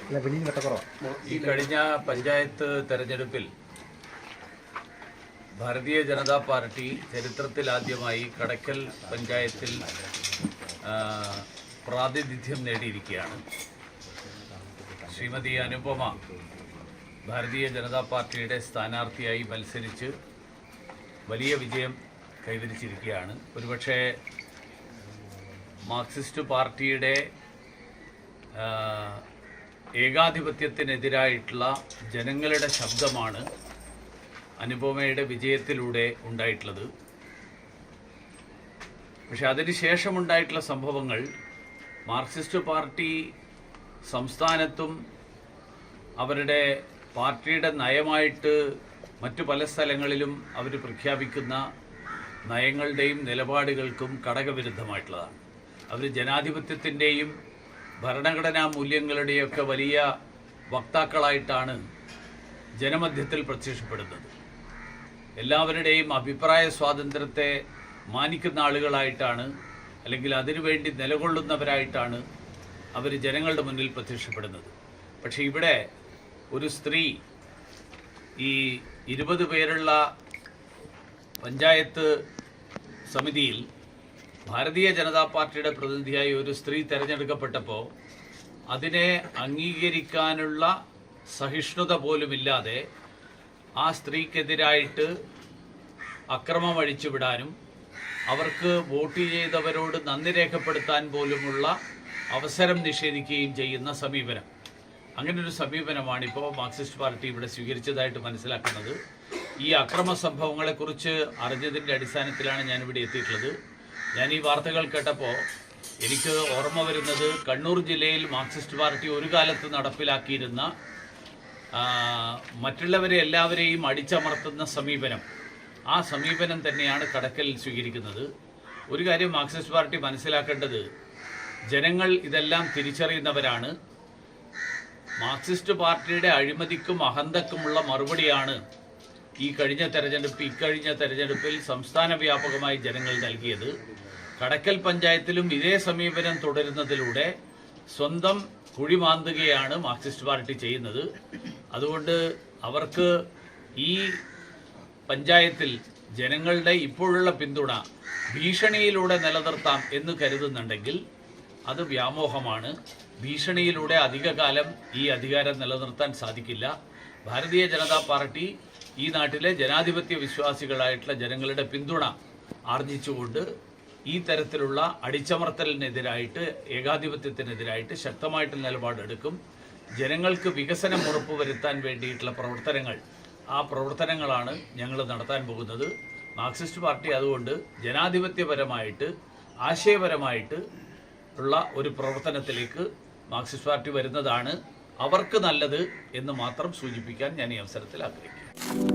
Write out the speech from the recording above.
ഈ കഴിഞ്ഞ പഞ്ചായത്ത് തെരഞ്ഞെടുപ്പിൽ ഭാരതീയ ജനതാ പാർട്ടി ചരിത്രത്തിലാദ്യമായി കടക്കൽ പഞ്ചായത്തിൽ പ്രാതിനിധ്യം നേടിയിരിക്കുകയാണ്. ശ്രീമതി അനുപമ ഭാരതീയ ജനതാ പാർട്ടിയുടെ സ്ഥാനാർത്ഥിയായി മത്സരിച്ച് വലിയ വിജയം കൈവരിച്ചിരിക്കുകയാണ്. ഒരുപക്ഷെ മാർക്സിസ്റ്റ് പാർട്ടിയുടെ ഏകാധിപത്യത്തിനെതിരായിട്ടുള്ള ജനങ്ങളുടെ ശബ്ദമാണ് അനുപമയുടെ വിജയത്തിലൂടെ ഉണ്ടായിട്ടുള്ളത്. പക്ഷെ അതിനുശേഷമുണ്ടായിട്ടുള്ള സംഭവങ്ങൾ മാർക്സിസ്റ്റ് പാർട്ടി സംസ്ഥാനത്തും അവരുടെ പാർട്ടിയുടെ നയമായിട്ട് മറ്റു പല സ്ഥലങ്ങളിലും അവർ പ്രഖ്യാപിക്കുന്ന നയങ്ങളുടെയും നിലപാടുകൾക്കും ഘടകവിരുദ്ധമായിട്ടുള്ളതാണ്. അവർ ജനാധിപത്യത്തിൻ്റെയും ഭരണഘടനാ മൂല്യങ്ങളുടെയൊക്കെ വലിയ വക്താക്കളായിട്ടാണ് ജനമധ്യത്തിൽ പ്രത്യക്ഷപ്പെടുന്നത്. എല്ലാവരുടെയും അഭിപ്രായ സ്വാതന്ത്ര്യത്തെ മാനിക്കുന്ന ആളുകളായിട്ടാണ്, അല്ലെങ്കിൽ അതിനുവേണ്ടി നിലകൊള്ളുന്നവരായിട്ടാണ് അവർ ജനങ്ങളുടെ മുന്നിൽ പ്രത്യക്ഷപ്പെടുന്നത്. പക്ഷേ ഇവിടെ ഒരു സ്ത്രീ ഈ 20 പേരുള്ള പഞ്ചായത്ത് സമിതിയിൽ ഭാരതീയ ജനതാ പാർട്ടിയുടെ പ്രതിനിധിയായി ഒരു സ്ത്രീ തിരഞ്ഞെടുക്കപ്പെട്ടപ്പോൾ അതിനെ അംഗീകരിക്കാനുള്ള സഹിഷ്ണുത പോലുമില്ലാതെ ആ സ്ത്രീക്കെതിരായിട്ട് അക്രമം അഴിച്ചുവിടാനും അവർക്ക് വോട്ട് ചെയ്തവരോട് നന്ദി രേഖപ്പെടുത്താൻ പോലുമുള്ള അവസരം നിഷേധിക്കുകയും ചെയ്യുന്ന സമീപനം, അങ്ങനൊരു സമീപനമാണിപ്പോൾ മാർക്സിസ്റ്റ് പാർട്ടി ഇവിടെ സ്വീകരിച്ചതായിട്ട് മനസ്സിലാക്കുന്നത്. ഈ അക്രമ സംഭവങ്ങളെക്കുറിച്ച് അറിഞ്ഞതിൻ്റെ അടിസ്ഥാനത്തിലാണ് ഞാനിവിടെ എത്തിയിട്ടുള്ളത്. ഞാൻ ഈ വാർത്തകൾ കേട്ടപ്പോൾ എനിക്ക് ഓർമ്മ വരുന്നത് കണ്ണൂർ ജില്ലയിൽ മാർക്സിസ്റ്റ് പാർട്ടി ഒരു കാലത്ത് നടപ്പിലാക്കിയിരുന്ന മറ്റുള്ളവരെ എല്ലാവരെയും അടിച്ചമർത്തുന്ന സമീപനം, ആ സമീപനം തന്നെയാണ് കടക്കലിൽ സ്വീകരിക്കുന്നത്. ഒരു കാര്യം മാർക്സിസ്റ്റ് പാർട്ടി മനസ്സിലാക്കേണ്ടത്, ജനങ്ങൾ ഇതെല്ലാം തിരിച്ചറിയുന്നവരാണ്. മാർക്സിസ്റ്റ് പാർട്ടിയുടെ അഴിമതിക്കും അഹന്തക്കുമുള്ള മറുപടിയാണ് ഇക്കഴിഞ്ഞ തെരഞ്ഞെടുപ്പിൽ സംസ്ഥാന വ്യാപകമായി ജനങ്ങൾ നൽകിയത്. കടക്കൽ പഞ്ചായത്തിലും ഇതേ സമീപനം തുടരുന്നതിലൂടെ സ്വന്തം കുഴിമാന്തുകയാണ് മാർക്സിസ്റ്റ് പാർട്ടി ചെയ്യുന്നത്. അതുകൊണ്ട് അവർക്ക് ഈ പഞ്ചായത്തിൽ ജനങ്ങളുടെ ഇപ്പോഴുള്ള പിന്തുണ ഭീഷണിയിലൂടെ നിലനിർത്താം എന്ന് കരുതുന്നുണ്ടെങ്കിൽ അത് വ്യാമോഹമാണ്. ഭീഷണിയിലൂടെ അധികകാലം ഈ അധികാരം നിലനിർത്താൻ സാധിക്കില്ല. ഭാരതീയ ജനതാ പാർട്ടി ഈ നാട്ടിലെ ജനാധിപത്യ വിശ്വാസികളായിട്ടുള്ള ജനങ്ങളുടെ പിന്തുണ ആർജിച്ചുകൊണ്ട് ഈ തരത്തിലുള്ള അടിച്ചമർത്തലിനെതിരായിട്ട്, ഏകാധിപത്യത്തിനെതിരായിട്ട് ശക്തമായിട്ട് നിലപാടെടുക്കും. ജനങ്ങൾക്ക് വികസനം ഉറപ്പുവരുത്താൻ വേണ്ടിയിട്ടുള്ള ആ പ്രവർത്തനങ്ങളാണ് ഞങ്ങൾ നടത്താൻ പോകുന്നത്. മാർക്സിസ്റ്റ് പാർട്ടി അതുകൊണ്ട് ജനാധിപത്യപരമായിട്ട്, ആശയപരമായിട്ട് ഉള്ള ഒരു പ്രവർത്തനത്തിലേക്ക് മാർക്സിസ്റ്റ് പാർട്ടി വരുന്നതാണ് അവർക്ക് നല്ലത് എന്ന് മാത്രം സൂചിപ്പിക്കാൻ ഞാൻ ഈ അവസരത്തിൽ ആഗ്രഹിക്കുന്നു.